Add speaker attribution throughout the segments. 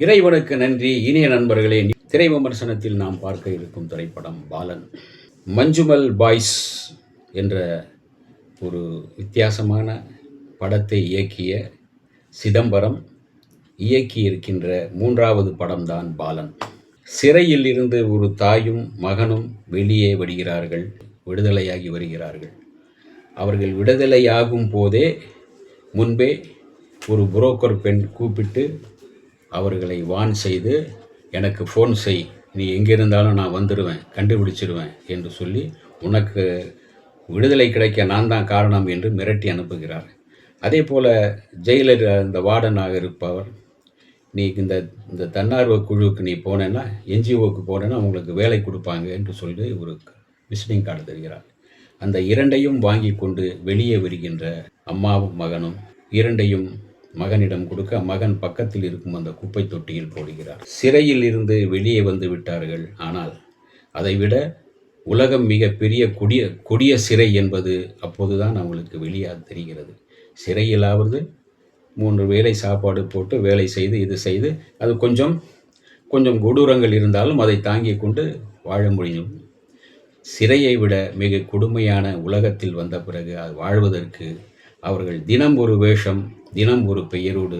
Speaker 1: இறைவனுக்கு நன்றி. இனிய நண்பர்களே, திரை விமர்சனத்தில் நாம் பார்க்க இருக்கும் திரைப்படம் பாலன். மஞ்சுமல் பாய்ஸ் என்ற ஒரு வித்தியாசமான படத்தை இயக்கிய சிதம்பரம் இயக்கியிருக்கின்ற 3வது படம்தான் பாலன். சிறையில் இருந்து ஒரு தாயும் மகனும் வெளியே விடுதலையாகி வருகிறார்கள். அவர்கள் விடுதலையாகும் போதே முன்பே ஒரு புரோக்கர் பெண் கூப்பிட்டு அவர்களை வான் செய்து, எனக்கு ஃபோன் செய், நீ எங்கே இருந்தாலும் நான் வந்துடுவேன், கண்டுபிடிச்சிடுவேன் என்று சொல்லி, உனக்கு விடுதலை கிடைக்க நான் தான் காரணம் என்று மிரட்டி அனுப்புகிறார். அதே போல் ஜெயிலர் இந்த வார்டனாக இருப்பவர், நீ இந்த தன்னார்வ குழுவுக்கு நீ போனேன்னா, என்ஜிஓவுக்கு போனேன்னா உங்களுக்கு வேலை கொடுப்பாங்க என்று சொல்லி ஒரு விசிட்டிங் கார்டு தருகிறார். அந்த இரண்டையும் வாங்கி கொண்டு வெளியே வருகின்ற அம்மாவும் மகனும் இரண்டையும் மகனிடம் கொடுக்க, மகன் பக்கத்தில் இருக்கும் அந்த குப்பை தொட்டியில் போடுகிறார். சிறையில் இருந்து வெளியே வந்து விட்டார்கள். ஆனால் அதைவிட உலகம் மிக பெரிய கொடிய சிறை என்பது அப்போதுதான் அவங்களுக்கு வெளியாக தெரிகிறது. சிறையிலாவது 3 வேளை சாப்பாடு போட்டு வேலை செய்து இது செய்து அது கொஞ்சம் கொடூரங்கள் இருந்தாலும் அதை தாங்கி கொண்டு வாழ முடியும். சிறையை விட மிக கொடுமையான உலகத்தில் வந்த பிறகு அது வாழ்வதற்கு அவர்கள் தினம் ஒரு வேஷம், தினம் ஒரு பெயரோடு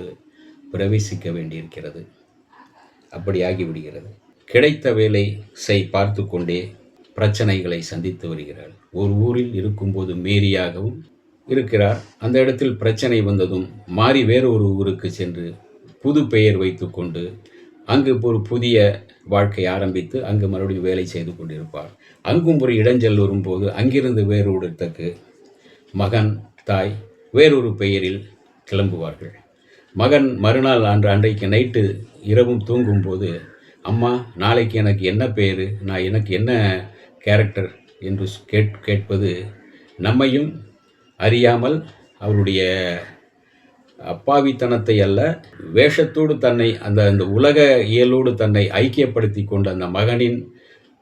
Speaker 1: பிரவேசிக்க வேண்டியிருக்கிறது. அப்படி ஆகிவிடுகிறது. கிடைத்த வேலை பார்த்து கொண்டே பிரச்சனைகளை சந்தித்து வருகிறார். ஒரு ஊரில் இருக்கும்போது மேரியாகவும் இருக்கிறார். அந்த இடத்தில் பிரச்சனை வந்ததும் மாறி வேறு ஒரு ஊருக்கு சென்று புது பெயர் வைத்து கொண்டு அங்கு ஒரு புதிய வாழ்க்கை ஆரம்பித்து அங்கு மறுபடியும் வேலை செய்து கொண்டிருப்பார். அங்கும் ஒரு இடைஞ்சல் வரும்போது அங்கிருந்து வேறு இடத்துக்கு மகன் தாய் வேறொரு பெயரில் கிளம்புவார்கள். மகன் மறுநாள் அன்றைக்கு நைட்டு இரவும் தூங்கும்போது, அம்மா நாளைக்கு எனக்கு என்ன பெயர், எனக்கு என்ன கேரக்டர் என்று கேட்பது நம்மையும் அறியாமல் அவருடைய அப்பாவித்தனத்தை அல்ல, வேஷத்தோடு தன்னை அந்த உலக இயலோடு தன்னை ஐக்கியப்படுத்தி கொண்ட அந்த மகனின்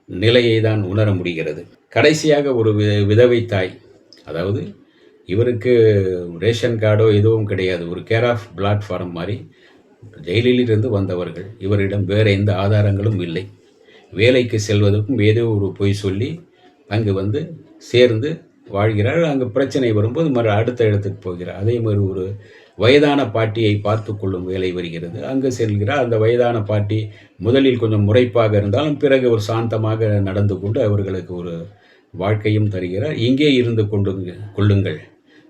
Speaker 1: நிலையை தான் உணர முடிகிறது. கடைசியாக ஒரு விதவை தாய், அதாவது இவருக்கு ரேஷன் கார்டோ எதுவும் கிடையாது, ஒரு கேர் ஆஃப் பிளாட்ஃபார்ம் மாதிரி ஜெயிலிலிருந்து வந்தவர்கள். இவரிடம் வேறு எந்த ஆதாரங்களும் இல்லை. வேலைக்கு செல்வதற்கும் ஏதோ ஒரு பொய் சொல்லி அங்கு சேர்ந்து வாழ்கிறார். அங்கு பிரச்சனை வரும்போது அடுத்த இடத்துக்கு போகிறார். அதே மாதிரி ஒரு வயதான பாட்டியை பார்த்து கொள்ளும் வேலை வருகிறது. அங்கு செல்கிறார். அந்த வயதான பாட்டி முதலில் கொஞ்சம் முறைப்பாக இருந்தாலும் பிறகு ஒரு சாந்தமாக நடந்து கொண்டு அவர்களுக்கு ஒரு வாழ்க்கையும் தருகிறார். இங்கே இருந்து கொள்ளுங்கள்,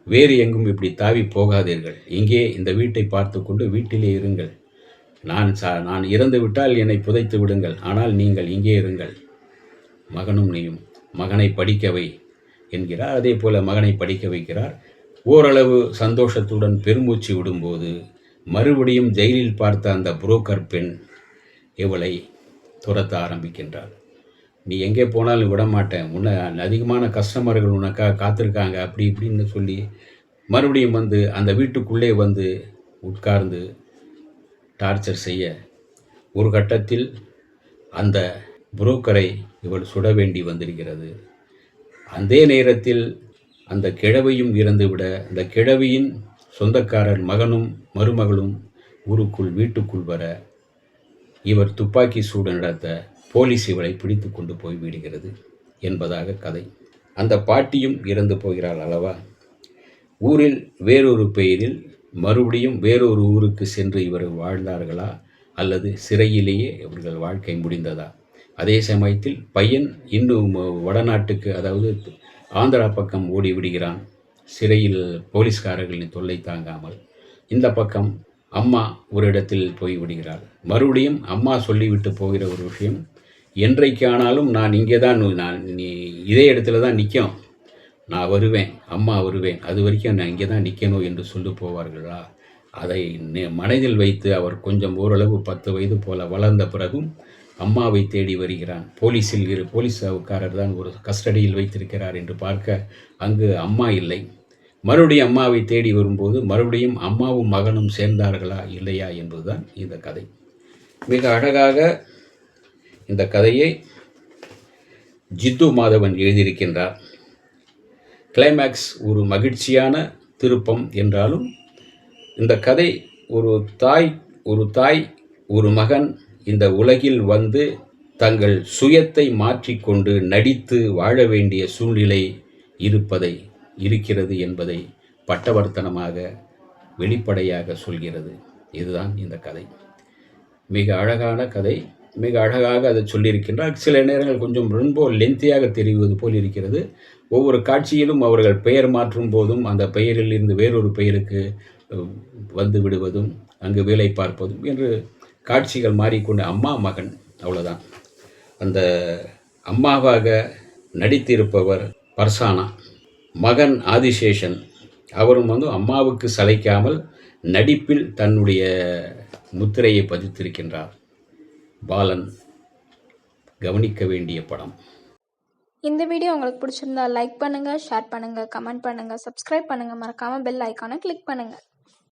Speaker 1: வேறு எங்கும் இப்படி தாவி போகாதீர்கள், இங்கே இந்த வீட்டை பார்த்து கொண்டு வீட்டிலே இருங்கள், நான் இறந்து விட்டால் என்னை புதைத்து விடுங்கள், ஆனால் நீங்கள் இங்கே இருங்கள், மகனும் நீயும் மகனை படிக்கவை என்கிறார். அதே போல் மகனை படிக்க வைக்கிறார். ஓரளவு சந்தோஷத்துடன் பெருமூச்சு விடும்போது மறுபடியும் ஜெயிலில் பார்த்த அந்த புரோக்கர் பெண் இவளை துரத்த ஆரம்பிக்கின்றார். நீ எங்கே போனாலும் விட மாட்டேன், அதிகமான கஸ்டமர்கள் உனக்காக காத்திருக்காங்க, அப்படி இப்படின்னு சொல்லி மறுபடியும் அந்த வீட்டுக்குள்ளே உட்கார்ந்து டார்ச்சர் செய்ய, ஒரு கட்டத்தில் அந்த புரோக்கரை இவள் சுட வேண்டி வந்திருக்கிறது. அதே நேரத்தில் அந்த கிழவியும் இறந்துவிட, அந்த கிழவியின் சொந்தக்காரர் மகனும் மருமகளும் வீட்டுக்குள் வர, இவர் துப்பாக்கி சூடு நடத்த போலீஸ் இவளை பிடித்து கொண்டு போய் விடுகிறது என்பதாக கதை. அந்த பாட்டியும் இறந்து போகிறாள் அல்லவா. ஊரில் வேறொரு பெயரில் மறுபடியும் வேறொரு ஊருக்கு சென்று இவர்கள் வாழ்ந்தார்களா, அல்லது சிறையிலேயே இவர்கள் வாழ்க்கை முடிந்ததா? அதே சமயத்தில் பையன் இன்னும் வடநாட்டுக்கு, அதாவது ஆந்திரா பக்கம் ஓடி விடுகிறான். சிறையில் போலீஸ்காரர்களின் தொல்லை தாங்காமல் இந்த பக்கம் அம்மா ஒரு இடத்தில் போய் விடுகிறாள். மறுபடியும் அம்மா சொல்லிவிட்டு போகிற ஒரு விஷயம், என்றைக்கானாலும் நான் இங்கே தான், நீ இதே இடத்துல தான் நிற்கணும், நான் வருவேன், அம்மா வருவேன், அது வரைக்கும் நான் இங்கே தான் நிற்கணும் என்று சொல்லி போவார்களா? அதை மனதில் வைத்து அவர் கொஞ்சம் ஓரளவு 10 வயது போல வளர்ந்த பிறகும் அம்மாவை தேடி வருகிறான். போலீஸ்காரர் தான் ஒரு கஸ்டடியில் வைத்திருக்கிறார் என்று பார்க்க அங்கு அம்மா இல்லை. மறுபடியும் அம்மாவை தேடி வரும்போது மறுபடியும் அம்மாவும் மகனும் சேர்ந்தார்களா இல்லையா என்பதுதான் இந்த கதை. மிக அழகாக இந்த கதையை ஜித்து மாதவன் எழுதியிருக்கின்றார். கிளைமேக்ஸ் ஒரு மகிழ்ச்சியான திருப்பம் என்றாலும், இந்த கதை ஒரு தாய் ஒரு மகன் இந்த உலகில் வந்து தங்கள் சுயத்தை மாற்றிக்கொண்டு நடித்து வாழ வேண்டிய சூழ்நிலை இருக்கிறது என்பதை பட்டவர்த்தனமாக வெளிப்படையாக சொல்கிறது. இதுதான் இந்த கதை. மிக அழகான கதை. மிக அழகாக அதை சொல்லியிருக்கின்றார். சில நேரங்கள் கொஞ்சம் ரொம்ப லென்த்தியாக தெரிவது போல் இருக்கிறது. ஒவ்வொரு காட்சியிலும் அவர்கள் பெயர் மாற்றும் போதும் அந்த பெயரில் இருந்து வேறொரு பெயருக்கு வந்து விடுவதும் அங்கு வேலை பார்ப்பதும் என்று காட்சிகள் மாறிக்கொண்டு அம்மா மகன் அவ்வளோதான். அந்த அம்மாவாக நடித்திருப்பவர் பர்சானா, மகன் ஆதிசேஷன். அவரும் வந்து அம்மாவுக்கு சளைக்காமல் நடிப்பில் தன்னுடைய முத்திரையை பதித்திருக்கின்றார். பாலன் கவனிக்க வேண்டிய படம்.
Speaker 2: இந்த வீடியோ உங்களுக்கு பிடிச்சிருந்தா லைக் பண்ணுங்கள், ஷேர் பண்ணுங்கள், கமெண்ட் பண்ணுங்கள், சப்ஸ்கிரைப் பண்ணுங்கள், மறக்காமல் பெல் ஐக்கானை கிளிக் பண்ணுங்கள்.